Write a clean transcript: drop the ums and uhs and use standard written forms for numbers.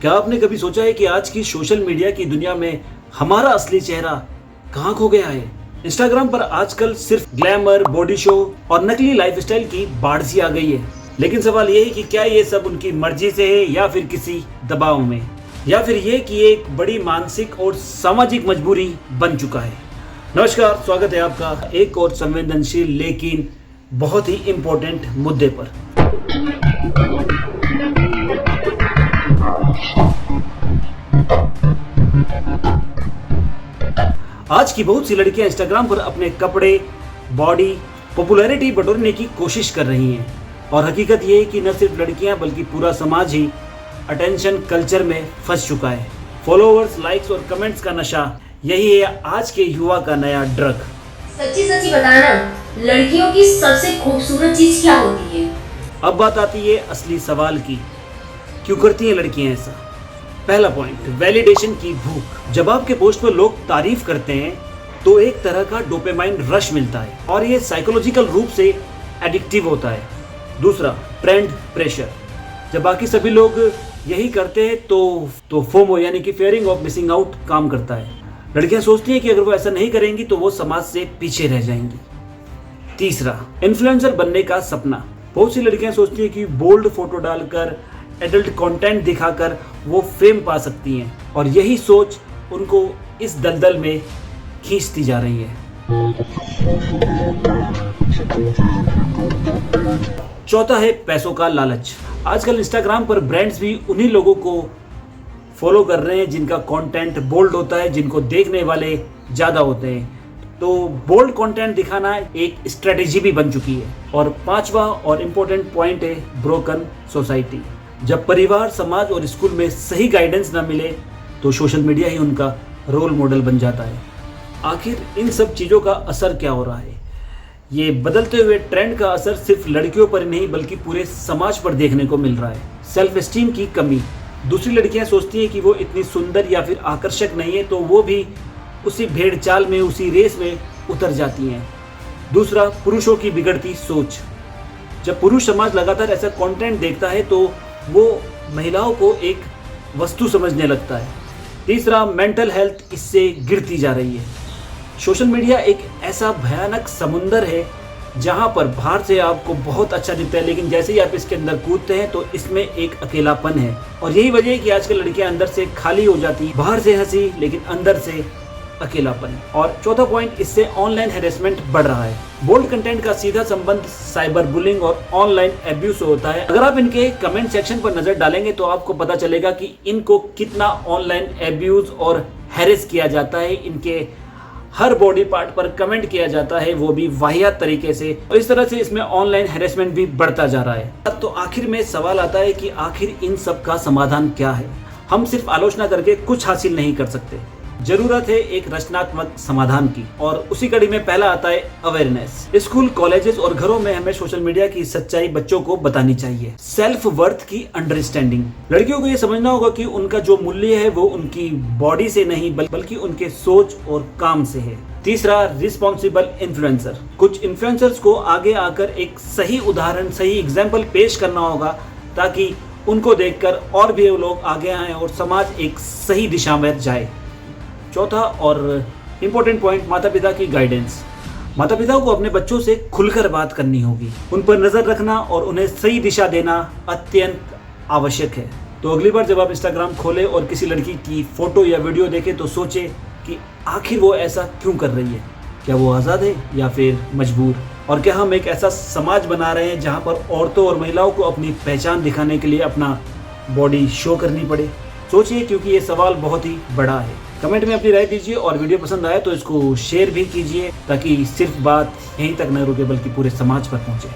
क्या आपने कभी सोचा है कि आज की सोशल मीडिया की दुनिया में हमारा असली चेहरा कहाँ खो गया है? इंस्टाग्राम पर आजकल सिर्फ ग्लैमर, बॉडी शो और नकली लाइफस्टाइल की बाढ़ सी आ गई है। लेकिन सवाल ये है कि क्या ये सब उनकी मर्जी से है या फिर किसी दबाव में, या फिर ये कि ये एक बड़ी मानसिक और सामाजिक मजबूरी बन चुका है। नमस्कार, स्वागत है आपका एक और संवेदनशील लेकिन बहुत ही इम्पोर्टेंट मुद्दे पर। आज की बहुत सी लड़कियां इंस्टाग्राम पर अपने कपड़े, बॉडी, पॉपुलैरिटी बटोरने की कोशिश कर रही हैं। और हकीकत ये है कि न सिर्फ लड़कियां बल्कि पूरा समाज ही अटेंशन कल्चर में फंस चुका है। फॉलोअर्स, लाइक्स और कमेंट्स का नशा, यही है आज के युवा का नया ड्रग। सच्ची सच्ची बताना, लड़कियों की सबसे खूबसूरत चीज क्या होती है? अब बात आती है असली सवाल की, क्यों करती हैं लड़कियां ऐसा? पहला पॉइंट, वैलिडेशन की भूख। जब आपके पोस्ट पर लोग तारीफ करते हैं तो एक तरह का डोपामाइन रश मिलता है और ये साइकोलॉजिकल रूप से एडिक्टिव होता है। दूसरा, ट्रेंड प्रेशर। जब बाकी सभी लोग यही करते हैं तो फोमो यानी कि फियरिंग ऑफ मिसिंग आउट काम करता है। लड़कियां सोचती हैं कि अगर वो ऐसा नहीं करेंगी तो वो समाज से पीछे रह जाएंगी। तीसरा, इन्फ्लुएंसर बनने का सपना। बहुत सी लड़कियां सोचती हैं कि बोल्ड फोटो डालकर, एडल्ट कंटेंट दिखाकर वो फेम पा सकती हैं, और यही सोच उनको इस दलदल में खींचती जा रही है। चौथा है पैसों का लालच। आजकल इंस्टाग्राम पर ब्रांड्स भी उन्हीं लोगों को फॉलो कर रहे हैं जिनका कंटेंट बोल्ड होता है, जिनको देखने वाले ज़्यादा होते हैं। तो बोल्ड कंटेंट दिखाना एक स्ट्रेटेजी भी बन चुकी है। और पांचवा और इम्पोर्टेंट पॉइंट है ब्रोकन सोसाइटी। जब परिवार, समाज और स्कूल में सही गाइडेंस ना मिले तो सोशल मीडिया ही उनका रोल मॉडल बन जाता है। आखिर इन सब चीज़ों का असर क्या हो रहा है? ये बदलते हुए ट्रेंड का असर सिर्फ लड़कियों पर नहीं बल्कि पूरे समाज पर देखने को मिल रहा है। सेल्फ एस्टीम की कमी। दूसरी लड़कियां सोचती हैं कि वो इतनी सुंदर या फिर आकर्षक नहीं है तो वो भी उसी भेड़ चाल में, उसी रेस में उतर जाती हैं। दूसरा, पुरुषों की बिगड़ती सोच। जब पुरुष समाज लगातार ऐसा कंटेंट देखता है तो वो महिलाओं को एक वस्तु समझने लगता है। तीसरा, मेंटल हेल्थ इससे गिरती जा रही है। सोशल मीडिया एक ऐसा भयानक समुंदर है जहां पर बाहर से आपको बहुत अच्छा दिखता है, लेकिन जैसे ही आप इसके अंदर कूदते हैं तो इसमें एक अकेलापन है। और यही वजह है कि आजकल लड़कियां अंदर से खाली हो जाती हैं, बाहर से हंसी लेकिन अंदर से अकेलापन। और चौथा पॉइंट, इससे ऑनलाइन हैरेसमेंट बढ़ रहा है। बोल्ड कंटेंट का सीधा संबंध साइबर बुलिंग और ऑनलाइन एब्यूज होता है। अगर आप इनके कमेंट सेक्शन पर नजर डालेंगे तो आपको पता चलेगा कि इनको कितना ऑनलाइन एब्यूज और हैरेस किया जाता है। इनके हर बॉडी पार्ट पर कमेंट किया जाता है, वो भी वाहियात तरीके से। और इस तरह से इसमें ऑनलाइन हैरेसमेंट भी बढ़ता जा रहा है। तो आखिर में सवाल आता है कि आखिर इन सब का समाधान क्या है? हम सिर्फ आलोचना करके कुछ हासिल नहीं कर सकते। जरूरत है एक रचनात्मक समाधान की, और उसी कड़ी में पहला आता है अवेयरनेस। स्कूल, कॉलेजेस और घरों में हमें सोशल मीडिया की सच्चाई बच्चों को बतानी चाहिए। सेल्फ वर्थ की अंडरस्टैंडिंग। लड़कियों को यह समझना होगा कि उनका जो मूल्य है वो उनकी बॉडी से नहीं बल्कि उनके सोच और काम से है। तीसरा, रिस्पॉन्सिबल इन्फ्लुएंसर। कुछ इन्फ्लुएंसर्स को आगे आकर एक सही उदाहरण, सही एग्जाम्पल पेश करना होगा ताकि उनको देखकर और भी लोग आगे आए और समाज एक सही दिशा में जाए। चौथा और इम्पोर्टेंट पॉइंट, माता पिता की गाइडेंस। माता पिता को अपने बच्चों से खुलकर बात करनी होगी, उन पर नज़र रखना और उन्हें सही दिशा देना अत्यंत आवश्यक है। तो अगली बार जब आप इंस्टाग्राम खोलें और किसी लड़की की फ़ोटो या वीडियो देखें तो सोचें कि आखिर वो ऐसा क्यों कर रही है। क्या वो आज़ाद है या फिर मजबूर? और क्या हम एक ऐसा समाज बना रहे हैं जहाँ पर औरतों और महिलाओं को अपनी पहचान दिखाने के लिए अपना बॉडी शो करनी पड़े? सोचिए, क्योंकि ये सवाल बहुत ही बड़ा है। कमेंट में अपनी राय दीजिए और वीडियो पसंद आए तो इसको शेयर भी कीजिए ताकि सिर्फ बात यहीं तक न रुके बल्कि पूरे समाज पर पहुंचे।